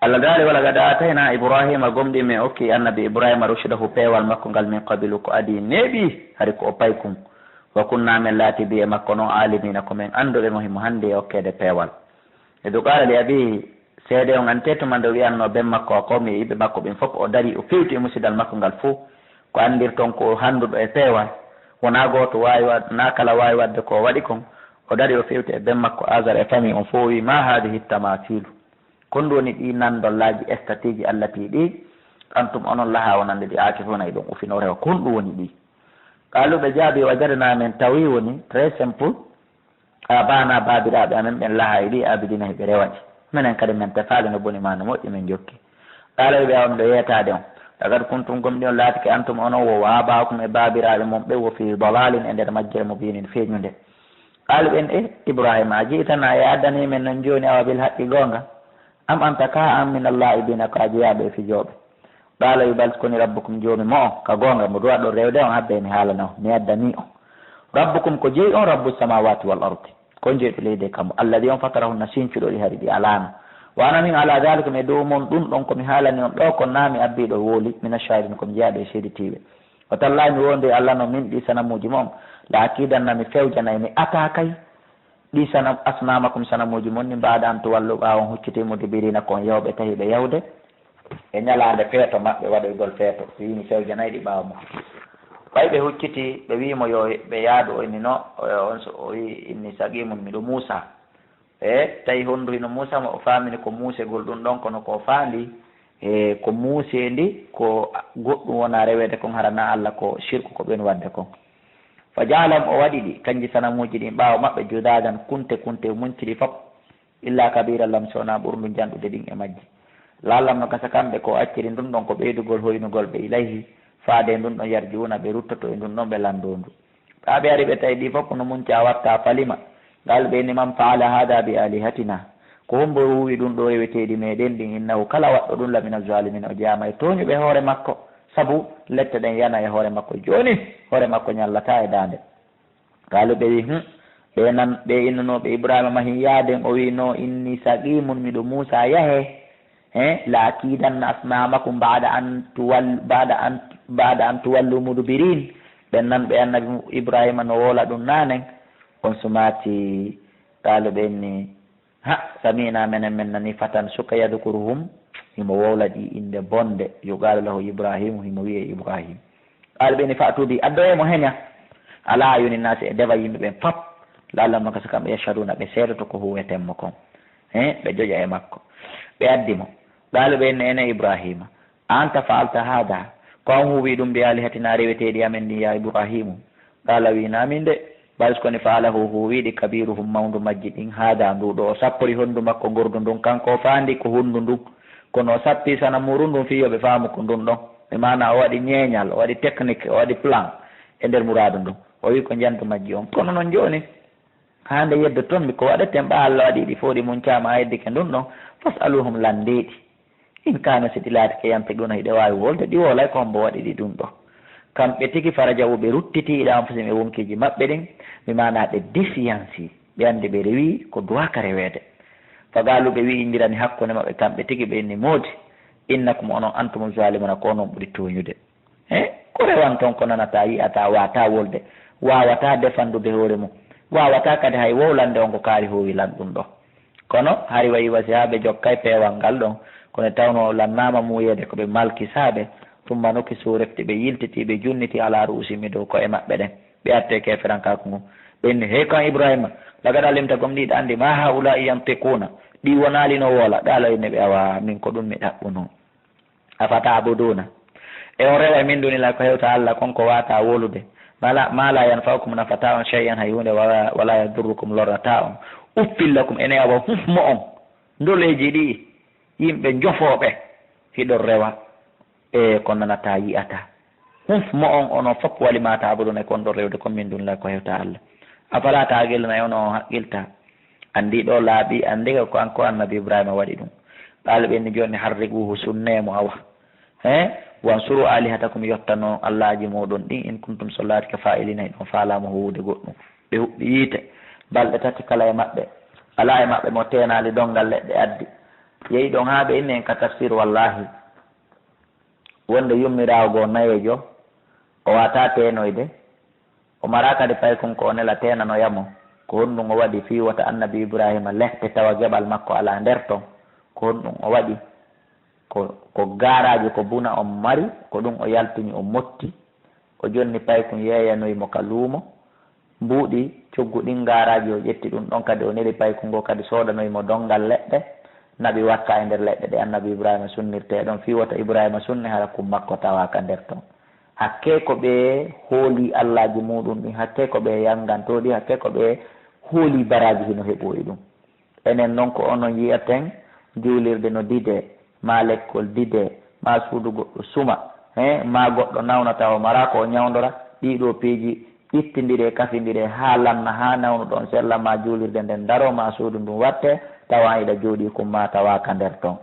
Allah dali wala gada atayna Ibrahima gomdi me okki annabi Ibrahima rushdahu pewal makko ngal min qabilu ko adi nebi hari ko opaykum wa kunna min lati bi makko no alimina ko men andude mo himo hande okkede pewal e do qala li abi seede on anteto mando wi anno ben makko ko mi ibe makko ben fop o dari o fewti musidal makko ngal fu ko andir ton ko handudo e pewal wona goto wawi wad na kala wawi wadde ko wadi kon o dari o fewti e ben makko azar e fami on fo wi ma hadihi tamathil kondo woni ɗi nandollaji statiji allati ɗi antum onon laha wonande ɗi akifuna e ɗum ufinore o kon ɗum woni ɗi kaluɓe jaabi wajadana men tawi woni très simple bana babiraɓe amen ɓen laha e ɗi abidina heɓe rewaɗi minen kadi men tefaali no boni ma no moƴƴi min jokki kala ɓe on ɗo yeetade on tagad kuntum gomɗi on laatike antum onon wo wabakum e babiraɓe mon ɓe wo fi dalalin e nder majjere mo binin feeñude kaluɓen e ibrahima a jiitana e addani men non joni awa bil haqqi gonga am anta ka am min allaibina ko ajeyaɓe e fijoɓe qala yubalkuni rabbukum joni mo on ka gonga mo duwa ɗo rewde on habbe mi haalana on mi addani on rabbukum ko jeeyi on rabbu samawati wal ardi ko jeeyɗo leydi kammo alladi on fatarahunna sincuɗo ɗi hari ɗi alano wana min ala dalika mi dow mon ɗum ɗon komi haalani on ɗo ko naami abbiɗo wooli min ashahidin komi jeeyaɗo e seeditiɓe o tallahi mi wonde allah no min ɗi sanamuji moom la akidanna mi fewjanayi mi ata kay ɗi sana asnamakum sanamuji mon ni mbaɗa an to wallu ɓawon huccitimude birina kon yawɓe tahiɓe yawde e ñalande feeto maɓɓe waɗoygol feeto so wimi fewjanayi ɗi ɓawa mo ɓay ɓe hucciti ɓe wimo yo ɓe yaadu o innino on so o wi inni sagimum miɗo muusa e tawi hondu hino muusa mo o famini ko muusegol ɗum ɗon kono ko faandi e ko muusendi ko goɗɗum wona rewede kon harana allah ko shirku ko ɓen wadde kon fa jaalam o waɗi ɗi kanji sanamuji ɗin ɓaawa maɓɓe judagan kunte munciri fop illa kabira lam sowona ɓurndu janɗude ɗin e majji lallam no gasa kamɓe ko acciri ɗum ɗon ko ɓeydugol hoynugol ɓe ilayhi faade ɗum ɗon yarjiuna ɓe ruttoto e ɗum ɗon ɓe landondu ɓa ɓe ari ɓe tawi ɗi fof no munca watta falima ngal ɓe ni man faala hada bi alihatina ko hombo wuwi ɗum ɗo reweteɗi meɗen ɗin innahu kala waɗɗo ɗum lamina zalimin o jeyama e toñuɓe hoore makko saabu lette ɗen yana e hoore makko joni hoore makko ñallata e dande kaalo ɓe wi ɓe innunoɓe ibrahima mahin yaaden o wi no inni saqimun miɗo muusa yahe la akidanna asnamakum bada an tuwallu mudbirin ɓen nan ɓe annabi ibrahima no woola ɗum nanen on sumati kaalo ɓen ni samina menen men nani fatan suka yadkuruhum himo wowla ɗi inde bonde yuqalu lahu ibrahimu himo wiye ibrahim kaalo ɓeni fatubi addoyemo heña ala yuni nasi e deva yimɓe ɓen fop lallamno kasa kamɓe yashaduna ɓe seedoto ko huwetemmo kon ɓe joƴa e makko ɓe addimo kaalo ɓenne ene ibrahima anta faalta hada ko an huuwi ɗum mbi alihatina reweteɗi amen ni ya ibrahimu qala winamin de bal koni faalahu huuwiɗi kabiruhum mawdu majji ɗin haada nduɗo o sappori honndu makko gordu ndun kanko faandi ko hundu ndun kono o sappi sana muru ndun fiyoɓe faamu ko ndun ɗon ɓe mana o waɗi ñeeñal o waɗi technique o waɗi plan e nder mouradu ndun o wi ko jantu majji on kono noon joni hande yeddo toon mi ko waɗeten ɓa allah waɗi ɗi fo ɗi muncama heddike ndun ɗon fasaluhum landiɗi in kana siɗi laati ke yampe ɗuna hiɗe wawi wolde ɗi wolay ko hombo waɗi ɗi ɗum ɗo kamɓe tigi farajawu ɓe ruttitiɗa anfusim e wonkiji maɓɓe ɗin mi mana ɓe défiance ɓe andi ɓe rewi ko duwaka rewede fagaluɓe wi indirani hakkude maɓɓe kamɓe tigi ɓe inni moodi innakum onon antum zalimuna ko onon ɓuuri toñude ko rewan toon ko nanata yiyata wata wolde wawata defandude hoore mum wawata kadi hay wowlande on ko kaari howi lan ɗum ɗo kono hari wayi wasi ha ɓe jokkay peewal ngal ɗon kono tawno lannama muyede koɓe malki saaɓe tumma nokki surefti ɓe yiltiti ɓe junniti ala ruusimi dow koye maɓɓe ɗen ɓe atte keferankaku ngu ɓenni hey kan ibrahima lagaɗa limta gom ɗiɗa andi ma ha ula yamtekuna ɗi wonali no woola ɗa alayne ɓe awa min ko ɗum mi ɗaɓɓuno afata abuduna e on rewa min dunila ko hewta allah konko wata wolude mala yan fawkum nafata on cheyan hay hunde wala yadurrukum lorrata on uffillakum ene awa hufmo on ndoleji ɗi yimɓe jofoɓe hiɗon rewa e ko nanata yiyata hufmo on ono fof walimata abuduna kon ɗon rewde kon min dunila ko hewta allah afala taqilna ono haqqilta andi ɗo laaɓi andiga ko anko annabi ibrahima waɗi ɗum ɗalɓenni joni harriguhu sunnemo awa wansuru alihatakum yottano allahji moɗon ɗin in kuntum sollatika fa'ilina ɗon falama howude goɗɗum ɓe huɓɓi yiite balɗe tati kala e maɓɓe ala e maɓɓe mo tenali dongal leɗɗe addi yehi ɗon ha ɓe inni en ka tafsir wallahi wonde yummirawo goo nayejo o wata tenoyde o mara kadi pay kon ko o nela tenanoyamo ko honɗum o waɗi fiwata annabi ibrahima lefte tawa geɓal makko ala nder ton ko honɗum o waɗi ko garaji ko buna on mari ko ɗum o yaltini o motti o jonni pay kon yeyanoymo ka luumo mbuuɗi cogguɗin garaji o ƴetti ɗum ɗon kadi o neli pay kon go kadi sodanoymo dongal leɗɗe naɓi wakka e nder leɗɗe ɗe annabi ibrahima sunnirte ɗon fiwata ibrahima sunni hara kum makko tawaka nder ton hakke ko ɓe hooli allahji muɗum ɗin hakke ko ɓe yangantoɗi hakke ko ɓe hooli baraji hino heɓoyi ɗum enen noon ko onon yiyaten juulirde no dide ma lekkol dide ma suudu goɗɗo suma ma goɗɗo nawnata o mara ko o ñawdora ɗiɗo piiji ƴittidiri kafidiri ha lanna ha nawnu ɗon sella ma juulirde nden daro ma suudu ndum watte tawa iɗa jooɗi kumma tawaka nder ton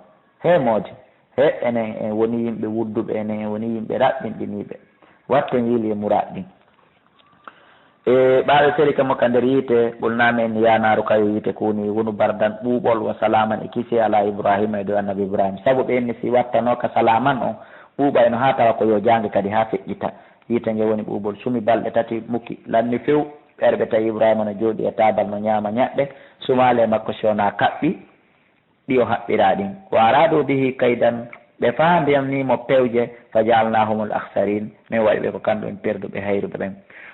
he moodi he enen en woni yimɓe wudduɓe enen en woni yimɓe raɓɓinɗiniɓe watten yiili e muraɗ ɗin ɓaɓe seri kamo ka nder yiite ɓolnami en yanaru kayo yiite koni wonu bardan ɓuuɓol wa salaman e kiisi ala ibrahima e dow annabi ibrahima saabu ɓenni si wattanoka salaman on ɓuuɓa eno ha tawa ko yo jange kadi ha feƴƴita yiite nge woni ɓuuɓol sumi balɗe tati mukki lanni few ɓerɓe tawi ibrahima no jooɗi e tabal no ñaama ñaɗɗe sumale makko sowna kaɓɓi ɗi o haɓɓira ɗin wara ɗo bihi kaydan ɓe faambiyamnimo pewje fa jaalnahumul akhsarin min waɗi ɓe ko kamɓe en perduɓe hayruɓe ɓen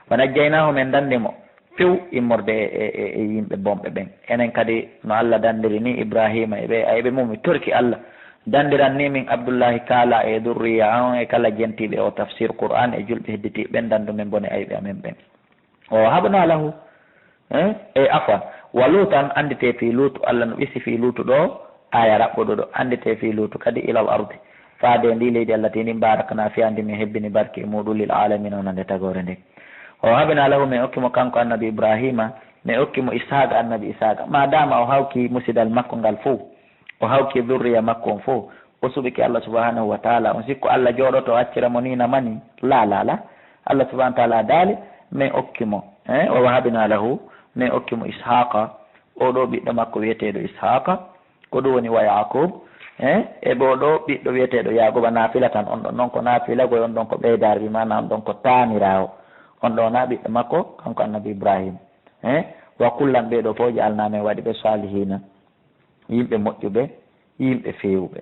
wa najjaynahum en dandimo few immorde e yimɓe bomɓe ɓen enen kadi no allah dandiri ni ibrahima eɓe ayiɓe mum torki allah dandiran ni min abdoullahi kala e durriya on e kala jentiɓe o tafsir qur'an e julɓe hedditiɓe ɓen dandumen bone ayiɓe amen ɓen o habna lahu e afan wa lutan andite fi lutu allah no ɓisi fi lutu ɗo aya raɓɓuɗo ɗo andite fi lutu kadi ilal ardi faade ndi leydi allah tini barakana fiyandi min hebbini barke e muɗum lil alamina onande tagore nde o habina lahu min okkimo kanko annabi ibrahima min okkimo ishaqa annabi ishaqa madama o hawki musidal makko ngal fo o hawki durriya makko on fo o suɓiki allah subhanahu wa taala on sikko allah jooɗoto accira mo nina mani la allah subahana taala daali min okkimo o wahabina lahu min okkimo ishaqa oɗo ɓiɗɗo makko wiyeteɗo ishaqa ko ɗum woni wa yaqub e ɓo ɗo ɓiɗɗo wiyeteɗo yaquba nafila tan on ɗon noon ko nafila goy on ɗon ko ɓeydar wi mana on ɗon ko tamirawo on ɗo na ɓiɗɗo makko kanko annabi ibrahima wa kullan ɓeɗo fo jaalnami waɗi ɓe salihina yimɓe moƴƴuɓe yimɓe fewuɓe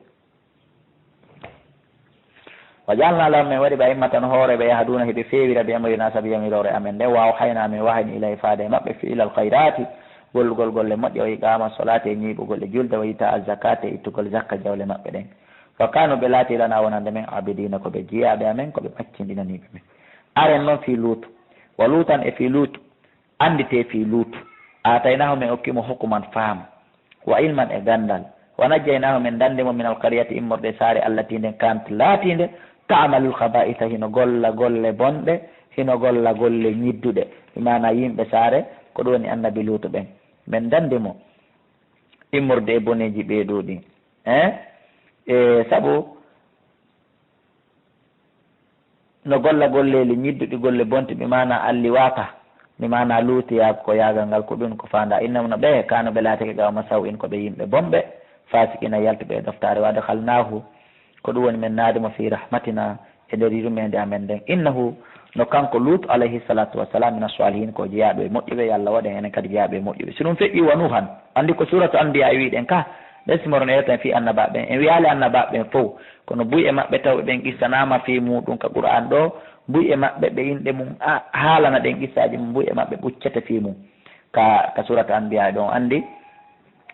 wa jaalna lahum min waɗi ɓe aimmatan hooreɓe yahduna heɓe fewira ɓe amrina saabi yamirore amen nde waw hayna min wahani ilay faade maɓɓe fi ilal hayrati gollugol golle moƴƴe o yiqama solate e ñiiɓugol e julde o yita al zakate e ittugol zakka jawle maɓɓe ɗen fa kanu ɓe laati lana wonande men abidina koɓe jiyaɓe amen koɓe ɓaccindinaniɓe men aren noon fi luutu wa luutan e fi luutu andite fi luutu ataynahu min okkimo hukkuman faama wa ilman e gandal wa najjaynahu min dandemo min alqaryati immorde saare allah tinde kant laatinde ta'malul khaba'itha hino golla golle bonɗe hino golla golle ñidduɗe imana yimɓe saare ko ɗum woni annabi luutu ɓen min dandemo immorde e boneji ɓeeɗo ɗi e saabu no golla golleli ñidduɗi golle bonti mi mana alli waka mi mana luutiya ko yagal ngal ko ɗum ko fanda innamno ɓe kano ɓe laatike gawma saw in koɓe yimɓe bomɓe fasikina yaltuɓe e doftare wade halnahu ko ɗum woni min naadimo fi rahmatina e nder yurmede amen nden innahu no kanko luut alayhi salatu wassalam min asalihin ko jeeyaɓe moƴƴuɓe yo allah waɗen enen kadi jeeyaɓe moƴƴuɓe si ɗum feƴƴi wa nuhan andi ko suratu anbiya e wiɗen ka ɗesmoro no yewten fi annabaɓe en wiyali annabaɓe fof kono buy e maɓɓe taw ɓen qissanama fi muɗum ka qur'an ɗo buy e maɓɓe ɓe inɗe mum haalana ɗen qissaji mum buy e maɓɓe ɓuccete fi mum ka suratu anbiya ɗon andi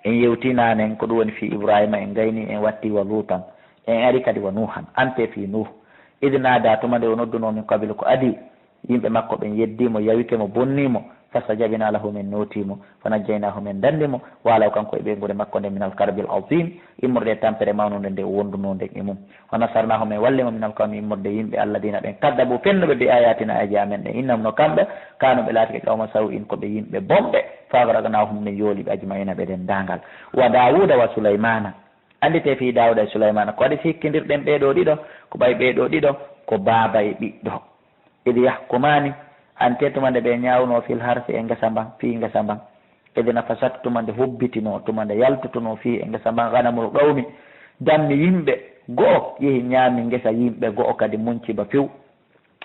en yewtinanen ko ɗum woni fi ibrahima en gayni en watti wa luutan en ari kadi wa nuhan ante fi nuh idi naada tuma nde o nodduno min kabila ko adi yimɓe makko ɓen yeddimo yawikemo bonnimo fastajabina lahu min notimo fanajjaynahu min dandimo walaw kanko e ɓeygude makko nde min alkarbil azim immorde tampere mawnude nde wonduno nden e mum wa nasarnahu min wallimo min alkawmi immorde yimɓe alladina ɓen kaddabu fennuɓe bi ayatina aji amen ɗe innam no kamɓe kano ɓe laatike qawma saw in koɓe yimɓe bomɓe fabaragnahum min yooliɓe ajmaina ɓe ɗen dangal wa dawuda wa sulaymana andite fi dawuda e sulaymana ko waɗi sikkidirɗen ɓeeɗo ɗiɗo ko ɓay ɓeeɗo ɗiɗo ko baaba e ɓiɗɗo idi yahkumani ante tuma nde ɓe ñawno fil harse e ngesa mban fi ngesa mban ede nafasat tumande hubbitino tumande yaltutuno fi e ngesa ma ganamol ɗawmi danmi yimɓe go'o yehi ñaami ngesa yimɓe go'o kadi munciba few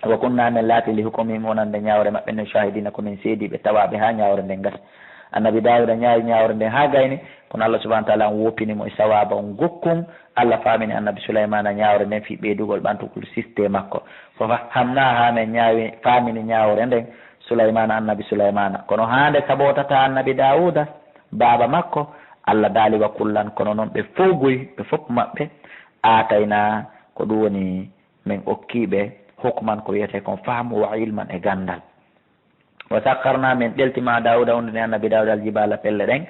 wa kunna men laati li hukumihim wonande ñawre maɓɓe no shahidina komin seediɓe tawaɓe ha ñawre nden gasa annabi dawuda ñaawi ñawre nden ha gayni kono allah subahana taala on woppinimo e sawaba on gokkum allah famini annabi souleymana ñawre nden fi ɓeydugol ɓantugol systéme makko fo hamna ha men ñaawi famini ñawre nden souleymana annabi souleymana kono hande saɓotata annabi dawuda baba makko allah daaliwa kullan kono noon ɓe fowgoy ɓe fof maɓɓe atayna ko ɗum woni min okkiɓe hukman ko wiyete kon faamu wa ilman e gandal wa sakkarna min ɗeltima dawuda wonde ne annabi dawuda aljibala pelle ɗen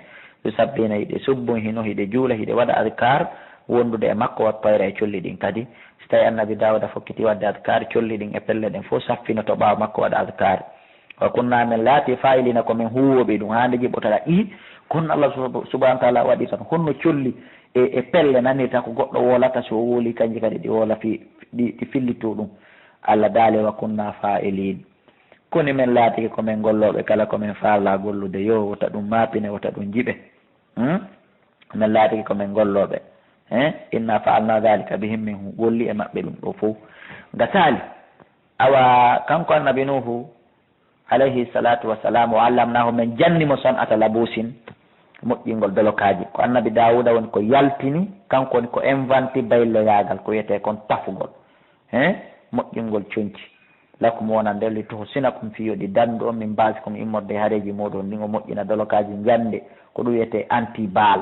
ɓe sabbina hiɗe subbun hino hiɗe juula hiɗe waɗa adkar wondude e makko wat payra e colli ɗin kadi so tawi annabi dawuda fokkiti wadde adkar colli ɗin e pelle ɗen fof saffina to ɓaawa makko waɗa adkar wa kunna min laati fayilina komin huwoɓe ɗum hande jiɓotoɗa kono allah subahana taala waɗi tan honno colli e pelle nanirta ko goɗɗo wolata so wooli kanji kadi ɗi wola ɗi fillito ɗum allah daali wa kunna fa'ilin koni men laatiki komin golloɓe kala komin faala gollude yo wota ɗum mapine wota ɗum jiɓe min laatiki komin golloɓe inna faalna dhalika bihim min golli e maɓɓe ɗum ɗo fof gasali awa kanko annabi nuhu alayhi salatu wassalam wa allamnahu min jannimo san'ata labusin moƴƴingol belokaji ko annabi dawuda woni ko yaltini kanko woni ko inventi bayloyagal ko wiyete kon tafugol moƴƴingol coñci lakum wona nder li toho sina kum fiyoɗi dandu on min mbasi komi immorde hareji muɗum ndin o moƴƴina belokaji jande ko ɗum wiyete anti bal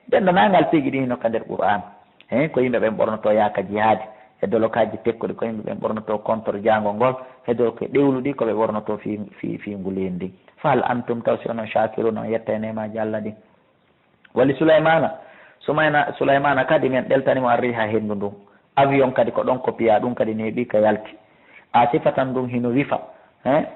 dendanagal tigi ɗi hino ka nder qur'an ko yimɓe ɓen ɓornoto yaaka jihaadi e dolokaji tekkuɗi ko yimɓe ɓen ɓornoto contre jango ngol hedo ko ɗewluɗi koɓe ɓornoto fi ngulen ndi fa hal antum taw si onon shakiruna on yetta e nemaji allah ɗi wali souleymana kadi min ɗeltanimo arri ha hendu ndun avion kadi ko ɗon kopiya ɗum kadi neeɓi ka yalti a sifatan ɗum hino wifa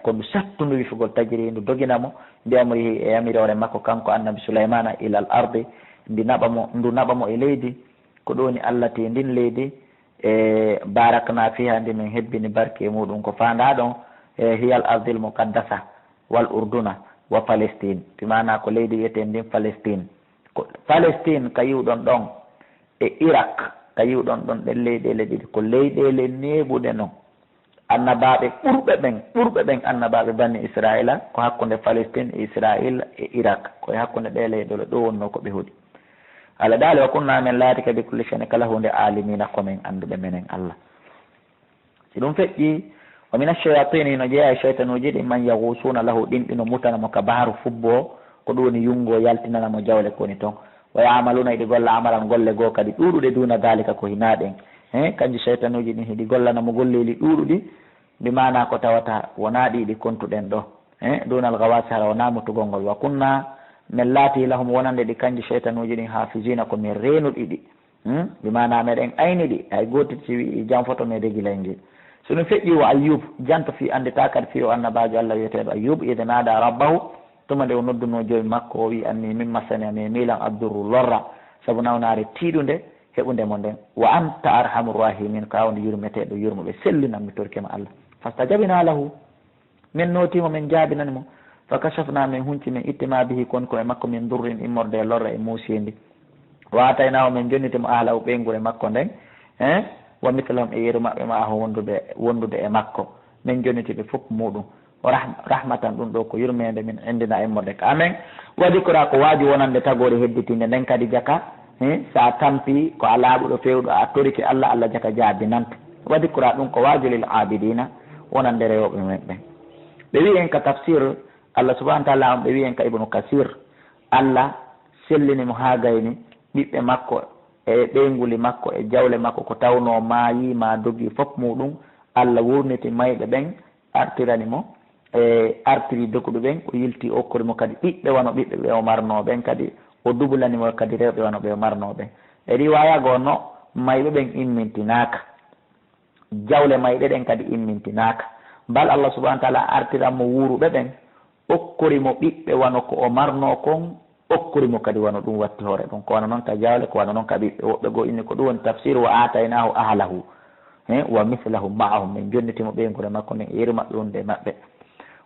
ko ndu sattundu wifugol tajiri ndu doginamo mbiyamo yehi e yamirore makko kanko annabi souleymana ilal arde ndu naɓamo e leydi ko ɗoni allah te ndin leydi e barakna fiha ndi min hebbini barke e muɗum ko fanda ɗon hiyal ardil mukaddasa wal urduna wa palestine pimana ko leydi wiyete ndin palestine ko palestine ka yiwɗon ɗon e irak ka yiwɗon ɗon ɗen leyɗele ɗiɗi ko leyɗele neɓuɗe noon annabaɓe ɓurɓe ɓen annabaɓe banni israila ko hakkude palestine e israil e irak koye hakkude ɗe leyɗele ɗo wonno ko ɓe huuɗi allah daali wa kunna men laati kadi kulli shay'in kala hunde alimina komin anduɓe menen allah si ɗum feƴƴi wa min ash-shayatini no jeeya e cheytanuji ɗi man yahusuna lahu ɗinɗino mutanamo ka baaru fubbo ko ɗum woni yungo yaltinanamo jawle koni toon wa yamaluna iɗi golla amalan golle goo kadi ɗuɗuɗe duna dalika ko hinaɗen kanji cheytanuji ɗin hiɗi gollanamo golleji ɗuɗuɗi mbi mana ko tawata wona ɗiɗi kontuɗen ɗo dunal gawasi hara wona mutugol ngol wa kunna min laati lahum wonande ɗi kanji cheytanuji ɗin hafisina ko min renuɗi ɗi mbi mana meɗen ayni ɗi hay gotit si wi jam photo me degilengel so ɗum feƴƴi wo ayyub janto fi andita kadi fi o annabajo allah wiyeteɗo ayyub ide naada rabbahu tuma nde o nodduno joyi makko o wi anni min masani ami milan abdourou lorra saabu nawnare tiiɗude heɓundemo nden wa anta arhamur rahimin ka wonde yurmeteɗo yurmoɓe sellinanmi torkema allah fastajabina lahu min notimo min jaabinanimo fa kachafna min hunci min ittima bihi kon ko e makko min durrin immorde lorra e muusindi wa ataynahu min jonnitimo ahlahu ɓeygure makko nden wa mitlahum e yeru maɓɓe ma ho wondude e makko min jonnitiɓe fof muɗum rahmatan ɗum ɗo ko yurmede min indina immorde ka amen waɗi kora ko waaji wonande tagore hedditinde nden kadi jaka sa tampi ko alaɓuɗo fewɗo a torike allah allah jaka jaabinanta waɗi kora ɗum ko waajulil abidina wonande rewoɓe men ɓen ɓe wi en ka tafsir allah subahana taala on ɓe wi en ka ibnu kasir allah sellinimo ha gayni ɓiɓɓe makko e ɓeyguli makko e jawle makko ko tawno maayi ma dogi fof muɗum allah wurniti mayɓe ɓen artiranimo e artiri dokuɗo ɓen o yilti okkorimo kadi ɓiɓɓe wano ɓiɓɓe ɓe o marnoɓen kadi o dubulanimo kadi rewɓe wano ɓe o marnoɓen e riwaya gonno mayɓe ɓen immintinaka jawle mayɗe ɗen kadi immintinaka mbal allah subahana taala artiranmo wuruɓe ɓen okkorimo ɓiɓɓe wano ko o marno kon okkorimo kadi wano ɗum watti hoore ɗum ko wano noon ka jawle ko wano noon ka ɓiɓɓe woɓɓe goo inni ko ɗum woni tafsir wa ataynahu ahlahu wa mislahum ma'ahum min jonnitimo ɓeygure makko nden yeru maɓɓe wonde maɓɓe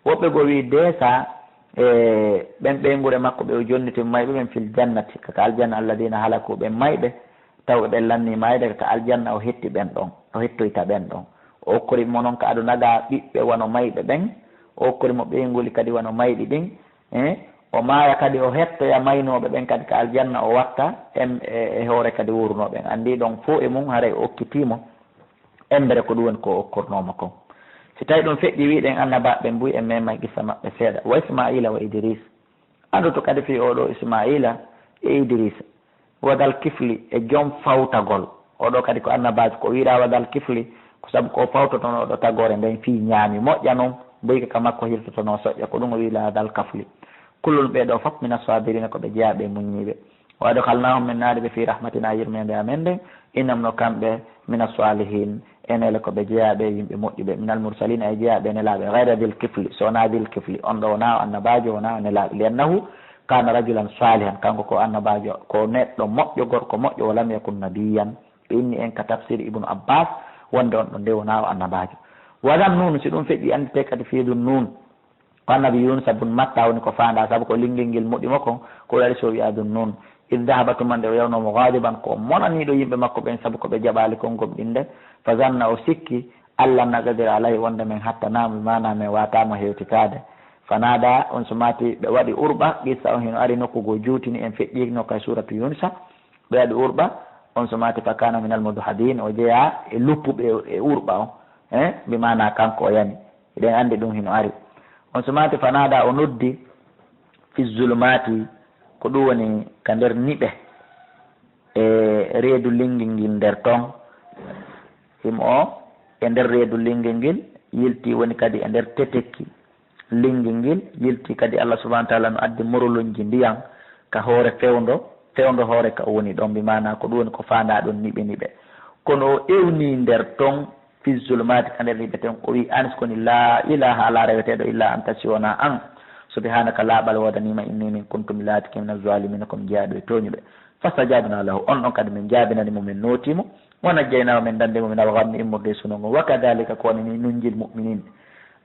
woɓɓe goo wi desa ɓen ɓeygure makko ɓe o jonniti mayɓe ɓen fil jannati kaka aljanna alladina halaku ɓen mayɓe taw ɓen lanni mayde kaka aljanna o hetti ɓen ɗon o hettoyta ɓen ɗon o okkorimo noon ka aɗo naga ɓiɓɓe wono mayɓe ɓen o okkorimo ɓeygoli kadi wono mayɗi ɗin o maaya kadi o hettoya maynoɓe ɓen kadi ka aljanna o watta e hoore kadi wurnoɓen andi ɗon fo e mum haray o okkitimo embere ko ɗum woni ko okkornoma kon si tawi ɗum feƴƴi wiɗen annabaɓe mbuy e mema gissa maɓɓe seeɗa wa ismaila wa idris anduto kadi fi oɗo ismaila e idrisa wadal kifli e joom fawtagol oɗo kadi ko annabaji ko wiɗa wadal kifli ko saabu ko fawtotono oɗo tagore nden fi ñaami moƴƴa noon boyka ka makko hirtotono soƴƴa ko ɗum o wiila wadal kafli kullol ɓeɗo fof mina sabirina ko ɓe jeeyaɓe muñiɓe waɗo kalnahum min naari ɓe fi rahmatina yirmede amen nden innam no kamɓe mina salihin enele ko ɓe jeeyaɓe yimɓe moƴƴuɓe minal mursalina e jeeyaɓe nelaɓe gayra dil kifli so wona dil kifli on ɗo wona annabajo wona nelaɓe li annahu kana rajulan salihan kanko ko annabajo ko neɗɗo moƴƴo gorko moƴƴo walam yakun nabiyan ɓe inni en ka tafsir ibnu abbas wonde on ɗo nde wona o annabajo waɗan nun si ɗum feƴƴi andite kadi fiidu nun ko annabi yunusa bun matta woni ko fanda saabu ko linguel nguel moɗimo kon ko waɗi so wiya ɗum nun id dahaba tumande o yawnomo gadiban ko monaniɗo yimɓe makko ɓen saabu koɓe jaɓali kon gomɗinde fa zanna o sikki allah nagadir alayhi wonde men hattanamo mana min watama hewtitade fanada on so mati ɓe waɗi urɓa qissa on heno ari nokkugo juutini en feƴƴino kay suratu yunusa ɓe waɗi urɓa on so mati fa kana minal mudhadin o jeeya e luppuɓe e urɓa on mbi mana kanko o yani eɗen andi ɗum heno ari on so mati fanada o noddi fi zulumati ko ɗum woni ka nder niɓe e reedu linguel ngel nder toon himo o e nder reedu linguel ngel yilti woni kadi e nder tetekki linguel ngel yilti kadi Allah subahana taala no addi morolonji ndiyan ka hoore fewndo hoore ka o woni ɗon mbi mana ko ɗum woni ko fanda ɗon niɓe kono o ewni nder toon fi zulumati ka nder niɓe ten o wi anis koni la ilaha ala reweteɗo illa anta siwona an subhanaka laaɓal wodanima inni min kuntum laatiki min azalimina komi jeeyaɗo e toñuɓe fastajabna lahu on ɗon kadi min jaabinanimo min nootimo wonajjaynama min dandimo min algammi immorde sunogo wa kadalika ko wonini nunjil muminin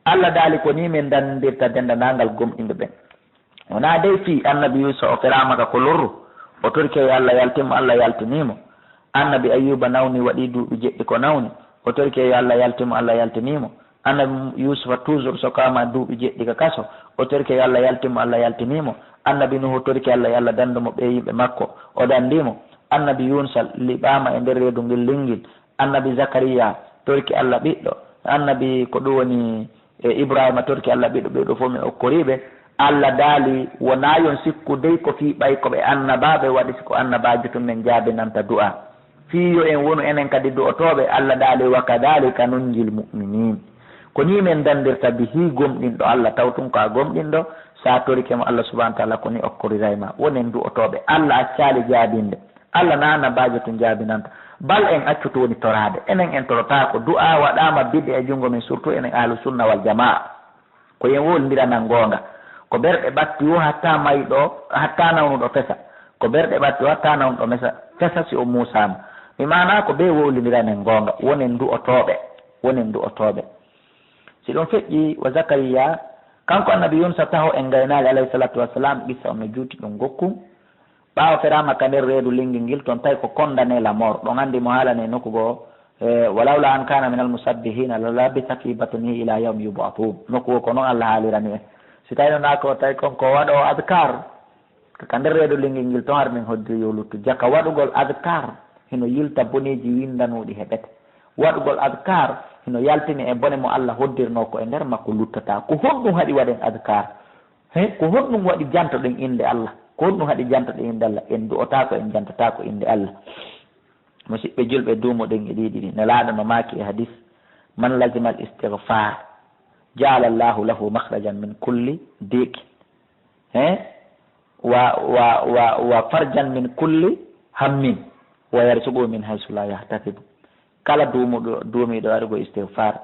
allah daali ko ni min dandirta dendandagal gomɗinɓe ɓen wona dey fi annabi yusufa o feramaka ko lorru o torki e allah yaltimo allah yaltinimo annabi ayuba nawni waɗi duuɓi jeɗɗi ko nawni o torki e allah yaltimo allah yaltinimo annabi yusufa toujours so kama duuɓi jeɗɗi ka kaso o torki e allah yaltimo allah yaltinimo annabi nuhu torki allah yo allah dandumo ɓe yimɓe makko o dandimo annabi yunusa liɓama e nder reedu ngel linguel annabi zakariya torki allah ɓiɗɗo annabi ko ɗum woni e ibrahima torki allah ɓiɗɗo ɓeɗo fof mi okkoriɓe allah daali wona yon sikku dey ko fi ɓay koɓe annabaɓe waɗi ko annabajo tum men jaabinanta du'a fiyo en wonu enen kadi du'otoɓe allah daali wa kadalika nunjil muminin ko ni men dandirta bi hi gomɗinɗo allah taw tun ko a gomɗinɗo sa torikemo allah subahana taala ko ni okkorirayma wonen du'otoɓe allah accali jaabinde allah na annabajo tun jaabinanta bal en accuto woni torade enen en torotako du'a waɗama bidde e junngo men surtout enen ahlu sunna wal jamaa ko yen wolndiranan gonga ko berɗe ɓatti o hatta mayɗo hatta nawnuɗo fesa ko berɗe ɓatti o hatta nawnuɗo mesa fesa si o musama mi mana ko ɓe wolndiranen gonga wonen du'otoɓe si ɗum feƴƴi wa zakariya kanko annabi yunusa taho en gaynali alayhi salatu wassalam ɓissa omi juuti ɗum gokkum ɓaawa ferama ka nder reedu linguel ngel toon tawi ko condamné la mort ɗon anndi mo haalane nokkugo walawla an kana min almusabbihina la labisa fi batnihi ila yawmi yubatun nokkugo ko noon allah haalirani en si tawi no nako tawi konko waɗo adkar ka nder reedu linguel ngel toon har min hoddiri yo luttu jaka waɗugol adkar hino yilta boneji windanuɗi heɓete waɗugol adkar hino yaltini e bone mo allah hoddirno ko e nder makko luttata ko honɗum haɗi waɗen adkar ko honɗum waɗi jantoɗen inde allah ko honɗum haɗi jantoɗen inde allah en du'otako en jantatako inde allah musidɓe julɓe duumoɗen e ɗiɗi ɗi nelaɗo no maaki e hadis man lazima al istigfar jaala llahu lahu mahrajan min kulli diqi wa farjan min kulli hammin wa yarsuɓu min haysu la yahtasibu kala duumiɗo waɗugo istigfar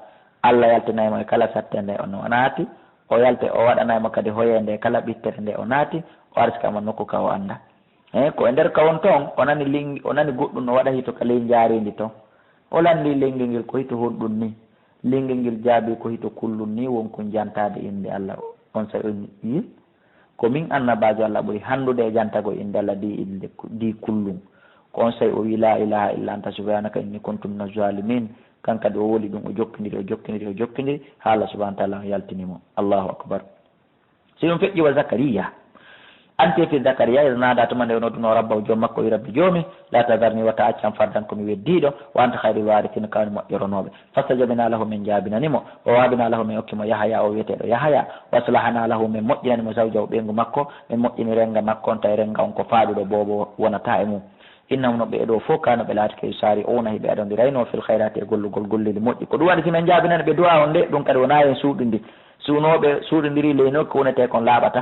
allah yaltinaymo e kala satte nde o naati o yalte o waɗanaymo kadi hoyende kala ɓittere nde o naati o arsikamo nokku ka o anda ko e nder kawon toon o nani goɗɗum no waɗa hito ka ley jaaridi toon o landi leyngel ngel ko hito honɗum ni leyngel ngel jaabi ko hito kullum ni wonko jantade inde allah on sa on yi ko min annabajo Allah ɓuri handude e jantago inde Allah di kullum ko on say o wi la ilaha illa anta subhanaka inni kuntu min azalimin kan kadi o woli ɗum o jokkidiri ha Allah subahana taala o yaltinimo. Allahu akbar. si ɗum feƴƴi wa Zakariya ante fi Zakariya e naada tuma nde nodduno rabba o joom makko wi rabbi joomi la tadarni wata accan fardan komi weddiɗo wa anta hayri waritina kawni moƴƴoronoɓe fastajabina lahu min jaabinanimo wa wabina lahu min okkimo Yahaya o wiyeteɗo Yahaya waslahana lahu min moƴƴinanimo zawja o ɓeygu makko min moƴƴini renga makko on tawi renga on ko faaɗuɗo bobo wonata e mum innahum no ɓe ɗo fof kano ɓe laatike sari ona hiɓe aɗodirayno fil hayrati e gollugol gollili moƴƴi ko ɗum waɗi simen jaabinani ɓe duwa on nde ɗum kadi wona hen suuɗindi suunoɓe suuɗodiri leyno ko wonete kon laaɓata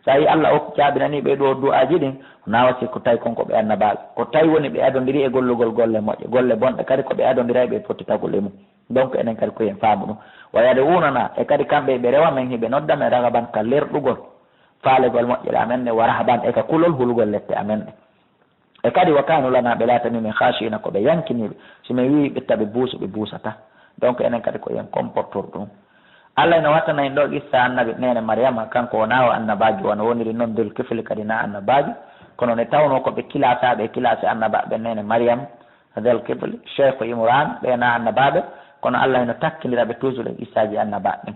sa yi Allah o jaabinani ɓe ɗo du'aji ɗin na wasi ko tawi konko ɓe annabaɓe ko tawi woni ɓe adodiri e gollugol golle moƴƴe golle bonɗe kadi ko ɓe adodira ɓe pottitagol e mum donc enen kadi koyen faamu ɗum wayade wunana e kadi kamɓe ɓe rewa men hiɓe nodda men ragaban ka lerɗugol faalegol moƴƴere amen ne wara haban e ka kulol hulgol lette amen ɗe e kadi wa kanu lana ɓe laatani min khashina ko ɓe yankiniɓe somin wi ɓitta ɓe buusa ɓe buusata donc enen kadi koyen comportor ɗum Allah no wattana en ɗo qissa annabi nene Mariama kanko wona o annabajo wona woniri noon del kifli kadi na annabajo kono ne tawno koɓe kilasaɓe e kilase annabaɓe nene Mariam del kifli Cheikh Imran ɓe na annabaɓe kono Allah eno takkidiraɓe toujours e qissaji annabaɓe ɗin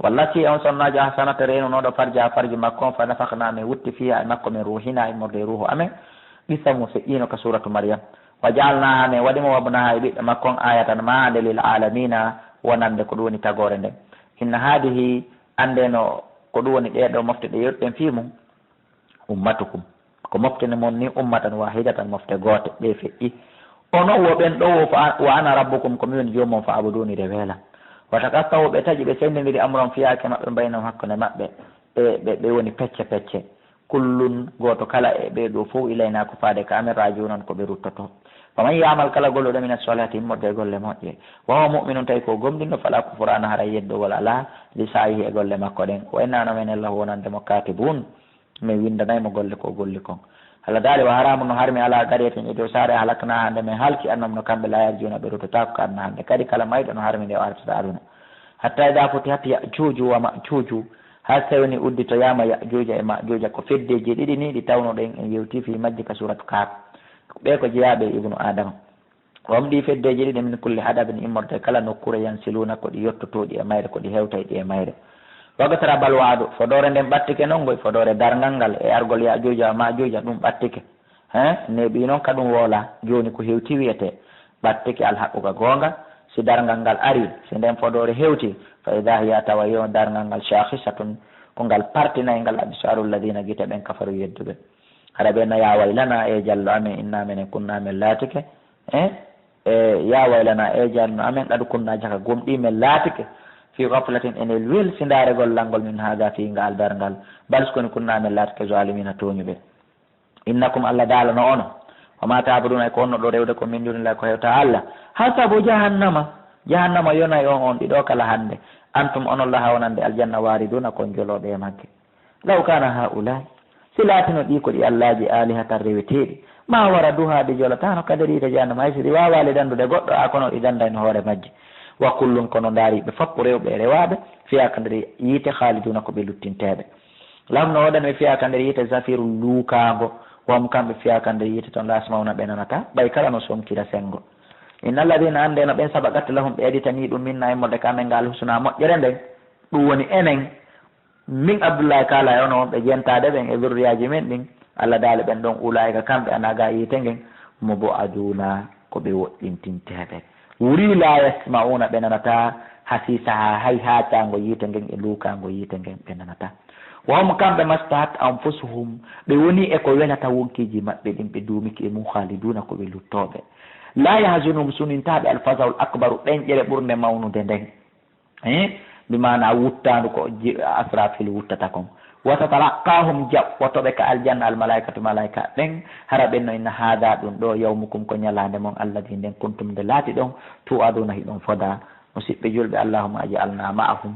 wallati on sonnajo hasanata renonoɗo farji ha farji makko fa nafakna min wutti fiha e makko min ruhina immorde ruhu amen qissa mum feƴƴino ka suratu Mariam wa jaalnaha min waɗimo wabnaha e ɓiɓɓe makko on ayatan maande lil alamina wonande ko ɗum woni tagore nden inna hadihi andeno ko ɗum woni ɗeɗo mofte ɗe yetɗen fi mum ummatukum ko moftene mon ni ummatan wahidatan mofte goote ɓe feƴƴi onon woɓen ɗo wa ana rabbukum komi woni jomum fa abuduni de weela wata kastawo ɓe taƴi ɓe sendidiri amuron fiyake maɓɓe mbayno hakkude maɓɓe ɓe woni pecce pecce kullun goto kala e ɓeɗo fof ilayna ko faade ka amen radio noon koɓe ruttoto faman yamal kala golluɗo min solati immorde golle moƴƴe wawa muminum tawi ko gomɗinɗo fala kufrana hara yeddogol ala li sayihi e golle makko ɗen o ennano men Allah wonandemo katibun min windanaymo golle ko golli kon Allah daali wa haramu no harmi ala gariyeten e dow saare halakna hande min halki annam no kamɓe la yarjuna ɓe ruttata ko adna hande kadi kala mayɗo no harmi nde o artata aduna hatta ida foti hatti yajuju wa majuju ha sewni udditoyama yajuja e majuja ko feddeji ɗiɗi ni ɗi tawnoɗen en yewti fi majji ka suratu Kahf ɓe ko jeeyaɓe ibnu adama wam ɗi feddeji ɗiɗi min kulle haɗaɓen immorde kala nokkure yansiluna ko ɗi yettotoɗi e mayre ko ɗi hewtayɗi e mayre wagatara balwaɗo fodore nden ɓattike noon goy fodore dargal ngal e argol yajuja majuja ɗum ɓattike neɓi noon ka ɗum woola joni ko hewti wiyete ɓattike alhaɓɓuga gonga si dargal ngal ari si nden fodore hewti fa ida hiya tawa yo dargal ngal shahisatun ko ngal partinayi ngal absaru lladina guite ɓen kafaru yedduɓe haɗa ɓe no ya waylana e jallo amen inna menen kunna men laatike ya waylana e jallo amen ɗaɗu kunna jaka gomɗi men laatike fi gaflatin enel wel sindaregol langol min haga fi ngal dargal bal skoni kunna men laatike zalimina toñuɓe innakum Allah daalano ono wama tabuduna e ko onno ɗo rewde ko min dunillahi ko hewta Allah hasabu jahannama yonay on ɗiɗo kala hande antum onollaha wonande aljanna wariduna kon joloɓe e magge law kana haulai si laatino ɗi ko ɗi allaji alihatan reweteɗi ma wara duha ɗi jolotano kadarita jahannama hay so ɗi wawali dandude goɗɗo a kono ɗi dandani hoore majje wa kullum kono daariɓe foppo rewɓe rewaɓe fiyaka nder yiite haaliduna ko ɓe luttinteɓe lamno waɗanɓe fiyaka nder yiite zafiru luukago wom kamɓe fiyaka nder yiite toon lasmawna ɓe nanata ɓay kala no sonkira sengo inna alladina ande no ɓen saba gatta lahum ɓe editani ɗum minna immorde kamen ngal husna moƴƴere nden ɗum woni enen min Abdoullahi kala e ono wonɓe jentade ɓen e zurriyaji men ɗin Allah daali ɓen ɗon ulayka kamɓe anaga yiite ngen mo bo aduna ko ɓe woɗɗintinteɓe wuri la yasmauna ɓe nanata hasisa ha hay ha cango yiite ngen e lukango yiite ngen ɓe nanata wahum kamɓe mastahat anfusuhum ɓe woni e ko welata wonkiji maɓɓe ɗin ɓe duumiki e mum khaliduna ko ɓe luttoɓe la yahzunum sunintaɓe alfasaul akbaru ɗenƴere ɓurde mawnude nden bimana wuttandu ko asrafil wuttata kon watatalaqahum jaɓɓotoɓe ka aljanna almalaikatu malaika ɓen hara ɓenno inna haada ɗum ɗo yawmukum ko ñalande mon alladi nden kuntum nde laati ɗon tu aduna hiɗon foda musidɓe julɓe allahumma aji alna ma'ahum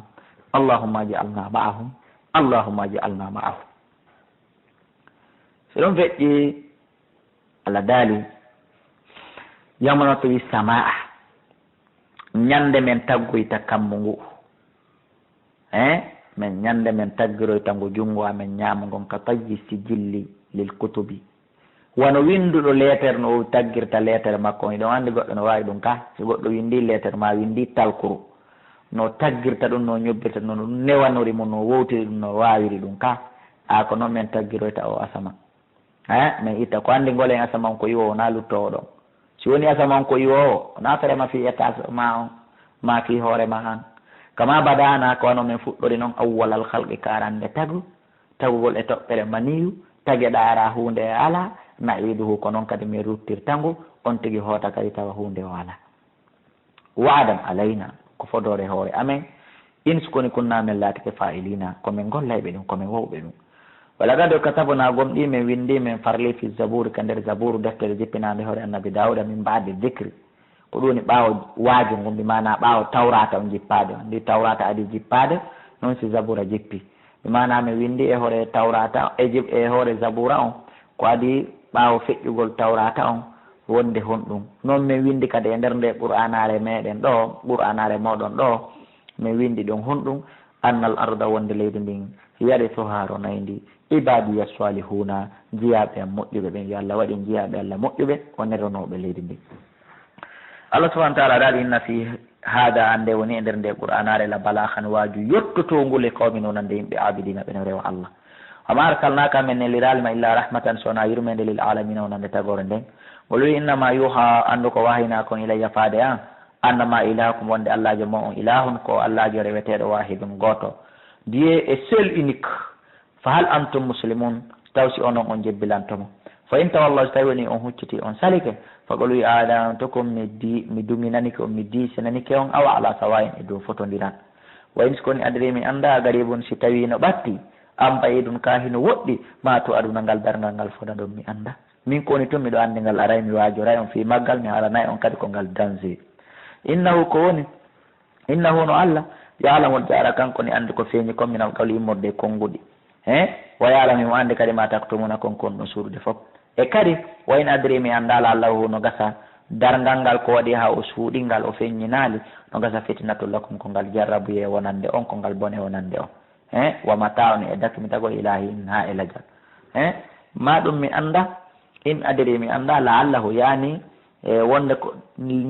allahumma aji alna ma'ahum allahumma aji alna ma'ahum so ɗum feƴƴi Allah daali yamano tawi samaa ñande men taggoyta kammu ngu min ñande men taggiroytango jungo amen ñaama ngon ka tayyi sijilli lil kutubi wono winduɗo leetere no o taggirta leetere makko on iɗon anndi goɗɗo no waawi ɗum ka so goɗɗo windi leetere ma windi talkuru no taggirta ɗum no ñobbirta ɗum no newanori mum no wowtiri ɗum no waawiri ɗum ka ko noon min taggiroyta o asama min itta ko anndi ngolen asaman ko iwowo na luttowo ɗon si woni asaman ko iwowo na ferema fi étage ma on ma fi hoorema han kama badana ko wano min fuɗɗori noon awwalal halqi karande tagugol e toɓɓere maniyu tageɗara hunde e ala naiduhu ko noon kadi min ruttirtangu on tigi hoota kadi tawa hunde o ala waadan alayna ko fodore hoore amen in sukoni kunnamin laatike fa'ilina komin gollayɓe ɗum komin wowɓe ɗum wala gado katabuna gomɗi min windi min farli fi zabour ka nder zabour deftere jippinande hoore annabi dawuda min mbaade dicri ko ɗuni ɓaawo waaji ngumbi mana ɓaawo tawrata o jippade ndi tawrata adi jippade noon si zaboura jippi mi mana mi windi e hoore tawrata e hoore zaboura on ko adi ɓaawo feƴƴugol tawrata on wonde honɗum noon min windi kadi e nder nde qur'anare meɗen ɗo qur'anare moɗon ɗo min windi ɗon honɗum annal arda wonde leydi ndin yarithuha ronayndi ibadiya salihuna jiyaɓe en moƴƴuɓe ɓen yo Allah waɗi jiyaɓe Allah moƴƴuɓe woni renoɓe leydi ndi Allah subahana taala aɗaɗi inna fi hada ande woni e nder nde qur'anare la balahan waaju yettotongule qawmi nonande yimɓe abidina ɓene rewa Allah wama arsalnaka min neliralima illa rahmatan sowona yurmede lil alamina wonande tagore nden o wi innama yuha andu ko wahina kon ilayya faade an annama ilahakum wonde allahjo mo on ilahun ko allahjo reweteɗo wahidum goto diye e seul unique fa hal antum muslimun taw si onon on jebbilantomo fa in tawallah so tawi woni on hucciti on salike faqol wi adantukum mi duminanike on mi diisinanike on awa ala sawayin e dow fotodiran wa in sikoni adiri mi anda garibun si tawi no ɓatti an ɓayidun ka hino woɗɗi ma to aduna ngal dargal ngal fona ɗon mi anda min koni tun miɗo andi ngal aray mi wajoray on fi maggal mi haranayi on kadi ko ngal danger innahu ko woni innahu no Allah ya'lamu jara kanko ni andi ko feeñi comme minam qawli immorde konguɗi wa ya'lamu mo andi kadi ma taktumuna kon kon ɗo suuɗude fof e kadi wayin adri mi andala allahu no gasa dargal ngal ko waɗi ha o suuɗi ngal o feññinali no gasa fitnatullakum ko ngal jarrabu ye wonande on ko ngal bone wonande on wa mata on e dakki mi tago ilahi ha e lajal ma ɗum mi anda in adri mi anda la allahu yani wonde ko